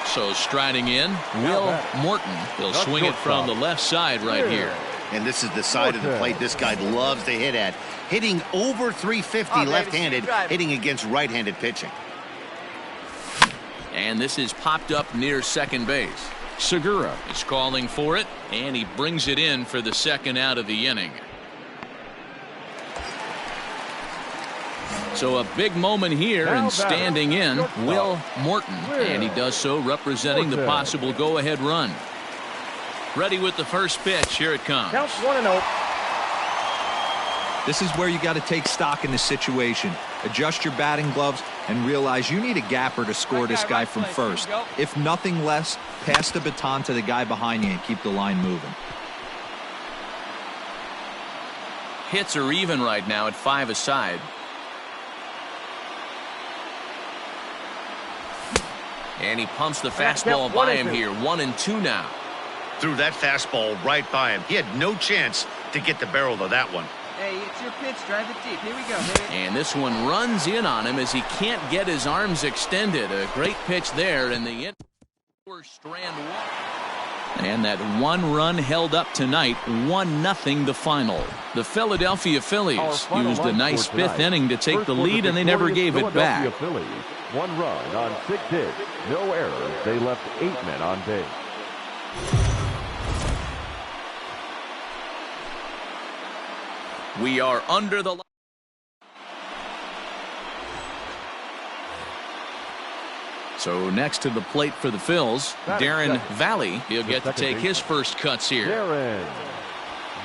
So striding in, Will Morton. He'll swing it from the left side right here. And this is the side of the plate this guy loves to hit at. Hitting over 350 left-handed, hitting against right-handed pitching. And this is popped up near second base. Segura is calling for it, and he brings it in for the second out of the inning. So a big moment here, and standing in, Will Morton. And he does so representing the possible go-ahead run. Ready with the first pitch. Here it comes. Count 1-0. This is where you got to take stock in the situation. Adjust your batting gloves and realize you need a gapper to score this guy from first. If nothing less, pass the baton to the guy behind you and keep the line moving. Hits are even right now at 5 aside. And he pumps the fastball by him here. 1-2 now. Threw that fastball right by him. He had no chance to get the barrel of that one. Hey, it's your pitch. Drive it deep. Here we go. Hit it. And this one runs in on him as he can't get his arms extended. A great pitch there, and the strand one. And that one run held up tonight. 1-0 the final. The Philadelphia Phillies used a nice fifth inning to take the lead, and they never gave it back. Phillies, 1 run on 6 hits, no errors. They left 8 men on base. We are under the. So next to the plate for the Phils, Darren Valley. He'll get to take his first cuts here. Darren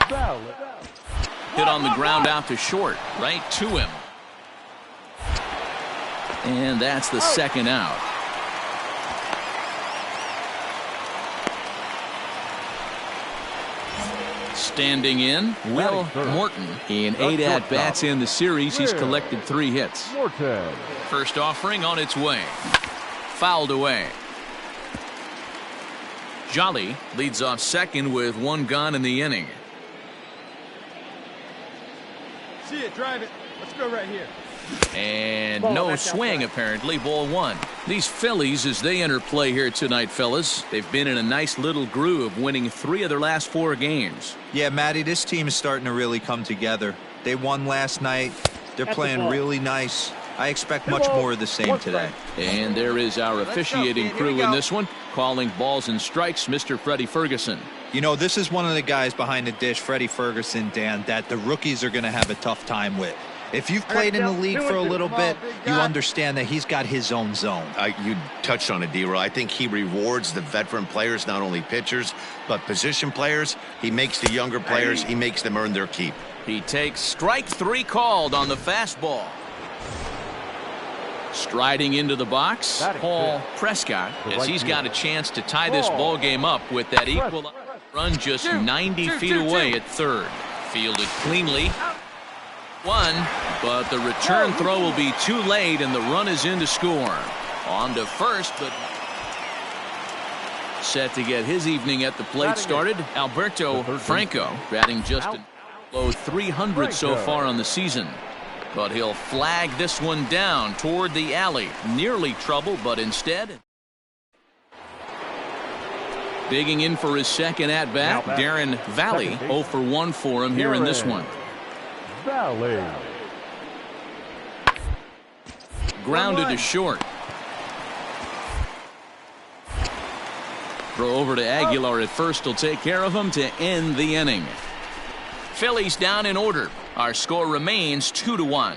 Valley. Hit on the ground out to short, right to him. And that's the second out. Standing in, Will Morton. In 8 at-bats in the series, he's collected 3 hits. Morton. First offering on its way. Fouled away. Jolly leads off second with 1 gone in the inning. See it, drive it. Let's go right here. And no swing, apparently. Ball 1. These Phillies, as they enter play here tonight, fellas, they've been in a nice little groove, winning 3 of their last 4 games. Yeah, Matty, this team is starting to really come together. They won last night. They're playing really nice. I expect much more of the same today. And there is our officiating crew in this one, calling balls and strikes, Mr. Freddie Ferguson. You know, this is one of the guys behind the dish, Freddie Ferguson, Dan, that the rookies are going to have a tough time with. If you've played in the league for a little bit, you understand that he's got his own zone. You touched on it, D-Roy. I think he rewards the veteran players, not only pitchers, but position players. He makes the younger players, he makes them earn their keep. He takes strike 3 called on the fastball. Striding into the box, Paul Prescott, as he's got a chance to tie this ball game up with that equal run just 90 feet away at third. Fielded cleanly. 1, but the return throw will be too late, and the run is in to score. On to first, but set to get his evening at the plate started. Alberto Franco batting just a low 300 so far on the season. But he'll flag this one down toward the alley. Nearly trouble, but instead. Digging in for his second at-bat, Darren Valley. 0 for 1 for him here in this one. Valley. Grounded to short. Throw over to Aguilar at first. Will take care of him to end the inning. Phillies down in order. Our score remains 2-1.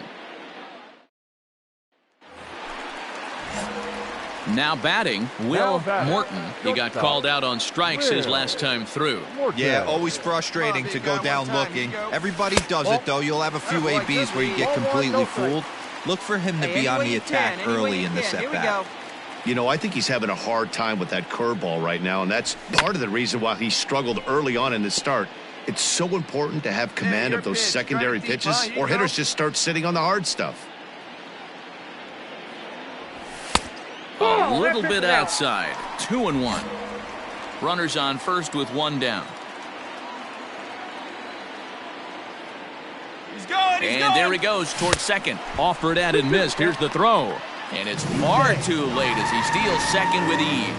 Now batting, Will Morton. He got called out on strikes his last time through. Yeah, always frustrating to go down looking. Everybody does it, though. You'll have a few ABs where you get completely fooled. Look for him to be on the attack early in this at-bat. You know, I think he's having a hard time with that curveball right now, and that's part of the reason why he struggled early on in the start. It's so important to have command of those secondary pitches, or hitters just start sitting on the hard stuff. A little bit outside. 2-1. Runners on first with one down. And there he goes towards second. Offered at and missed. Here's the throw. And it's far too late as he steals second with ease.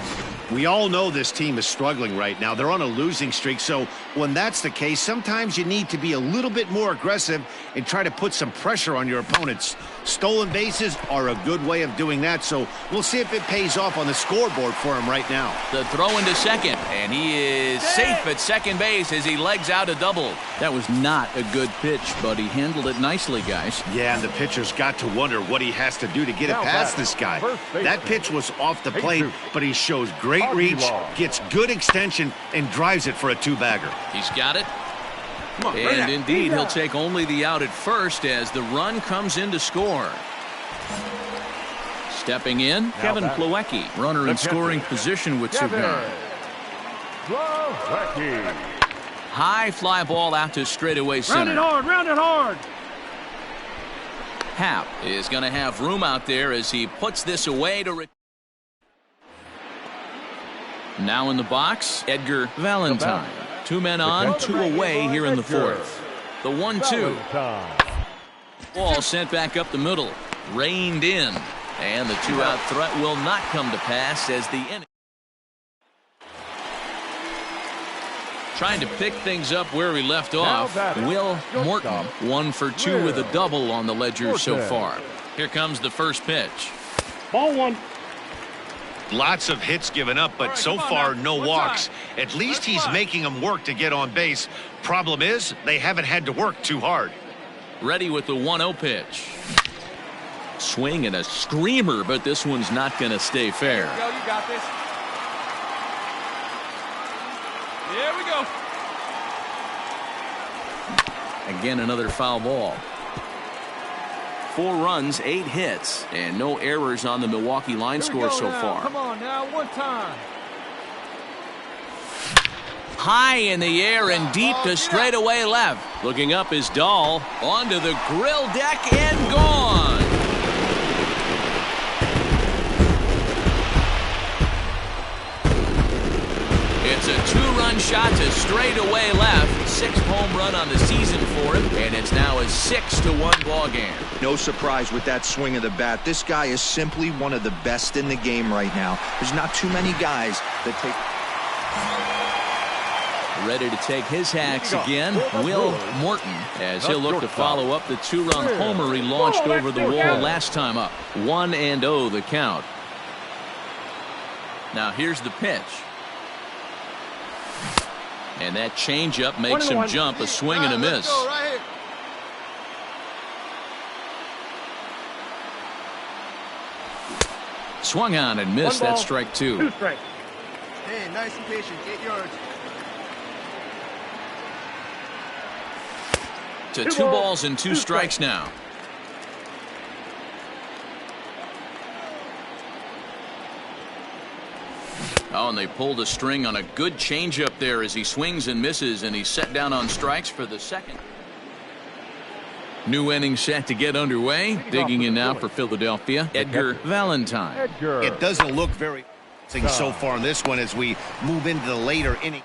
We all know this team is struggling right now. They're on a losing streak, so when that's the case, sometimes you need to be a little bit more aggressive and try to put some pressure on your opponents. Stolen bases are a good way of doing that, so we'll see if it pays off on the scoreboard for him right now. The throw into second, and he is safe at second base as he legs out a double. That was not a good pitch, but he handled it nicely, guys. Yeah, and the pitcher's got to wonder what he has to do to get it past this guy. That pitch was off the plate, but he shows great reach, gets good extension, and drives it for a two-bagger. He's got it. And indeed, he'll take only the out at first as the run comes in to score. Stepping in, Kevin Plawecki, runner in scoring position with two guys. High fly ball out to straightaway center. Round it hard. Happ is going to have room out there as he puts this away to. Now in the box, Edgar Valentine. 2 men on, 2 away here in the fourth. The 1-2. Ball sent back up the middle. Reined in. And the 2-out threat will not come to pass as the inning. Trying to pick things up where we left off. Will Morton, 1 for 2 with a double on the ledger so far. Here comes the first pitch. Ball 1. Lots of hits given up, but so far no walks. At least he's making them work to get on base. Problem is, they haven't had to work too hard. Ready with the 1-0 pitch. Swing and a screamer, but this one's not going to stay fair. There you go, you got this. There we go. Again, another foul ball. 4 runs, 8 hits, and no errors on the Milwaukee line score so far. Come on now, one time. High in the air and deep to straightaway left. Looking up is Dahl. Onto the grill deck and gone. It's a 2-run shot to straightaway left. 6th home run on the season for him, and it's now a 6-1 ball game. No surprise with that swing of the bat. This guy is simply one of the best in the game right now. There's not too many guys that take. Ready to take his hacks again, Will Morton, as he'll look to follow up the 2-run homer he launched over the wall last time up. 1-0 the count. Now here's the pitch. And that changeup makes him jump, a swing and a miss. Swung on and missed. That strike 2. 2 strikes. Hey, nice and patient. 8 yards. To 2 balls and 2 strikes now. Oh, and they pulled a string on a good changeup there as he swings and misses, and he's set down on strikes for the second. New inning set to get underway. Digging in now for Philadelphia, Edgar Valentine. It doesn't look very so far in this one as we move into the later inning.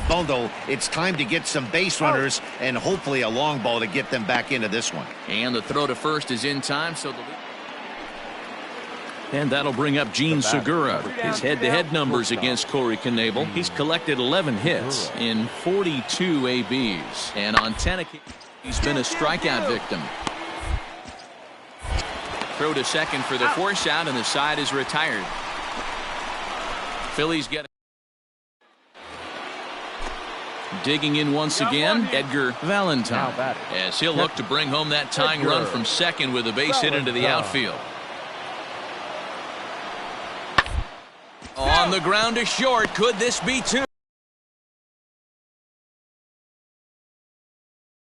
Bondo, it's time to get some base runners and hopefully a long ball to get them back into this one. And the throw to first is in time, so and that'll bring up Gene Segura. His head-to-head numbers against Corey Knebel. He's collected 11 hits in 42 ABs, and on 10 occasions he's been a strikeout victim. Throw to second for the force out, and the side is retired. Phillies get digging in once again, Edgar Valentine, as he'll look to bring home that tying run from second with a base hit into the outfield. On the ground to short. Could this be two?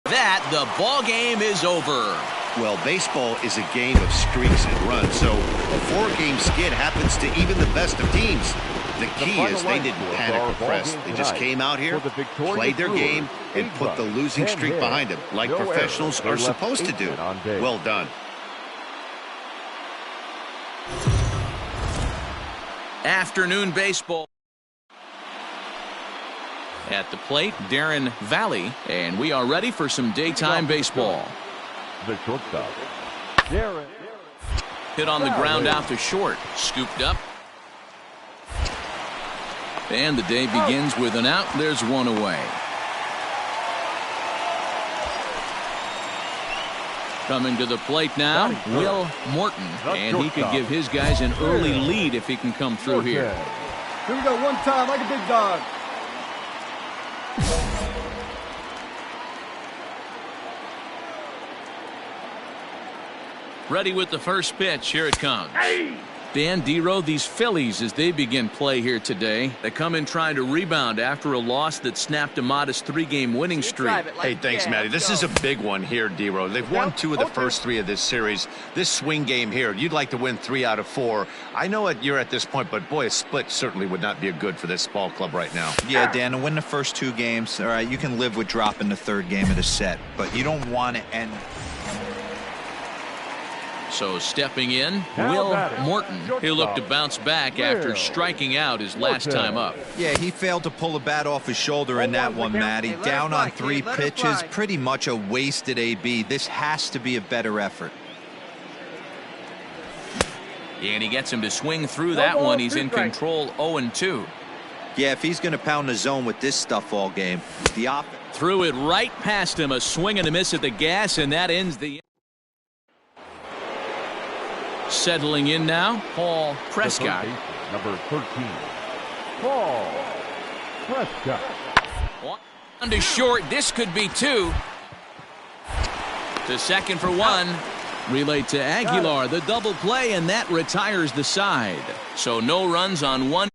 That the ball game is over. Well, baseball is a game of streaks and runs, so a 4-game skid happens to even the best of teams. The key is they didn't panic or press. They just came out here, played their game, and put the losing streak behind them, like professionals are supposed to do. Well done. Afternoon baseball. At the plate, Darren Valley, and we are ready for some daytime baseball. The shortstop, Darren. Hit on the ground out to short. Scooped up. And the day begins with an out. There's one away. Coming to the plate now, Will Morton. And he could give his guys an early lead if he can come through here. Here we go, one time like a big dog. Ready with the first pitch. Here it comes. Dan Dero, these Phillies, as they begin play here today, they come in trying to rebound after a loss that snapped a modest 3-game winning streak. Hey, thanks, Matty. This is a big one here, Dero. They've won 2 of the first 3 of this series. This swing game here, you'd like to win 3 out of 4. I know you're at this point, but boy, a split certainly would not be good for this ball club right now. Yeah, Dan, to win the first 2 games, all right, you can live with dropping the 3rd game of the set, but you don't want to end. So stepping in, Will Morton. He'll look to bounce back after striking out his last time up. Yeah, he failed to pull the bat off his shoulder in that one, Matty. Down on 3 pitches, pretty much a wasted AB. This has to be a better effort. And he gets him to swing through that one. He's in control 0-2. Yeah, if he's going to pound the zone with this stuff all game, the offense. Threw it right past him. A swing and a miss at the gas, and that ends the. Settling in now, Paul Prescott. Number 13, Paul Prescott. On to short. This could be 2. To second for 1. Relay to Aguilar. The double play, and that retires the side. So no runs on 1.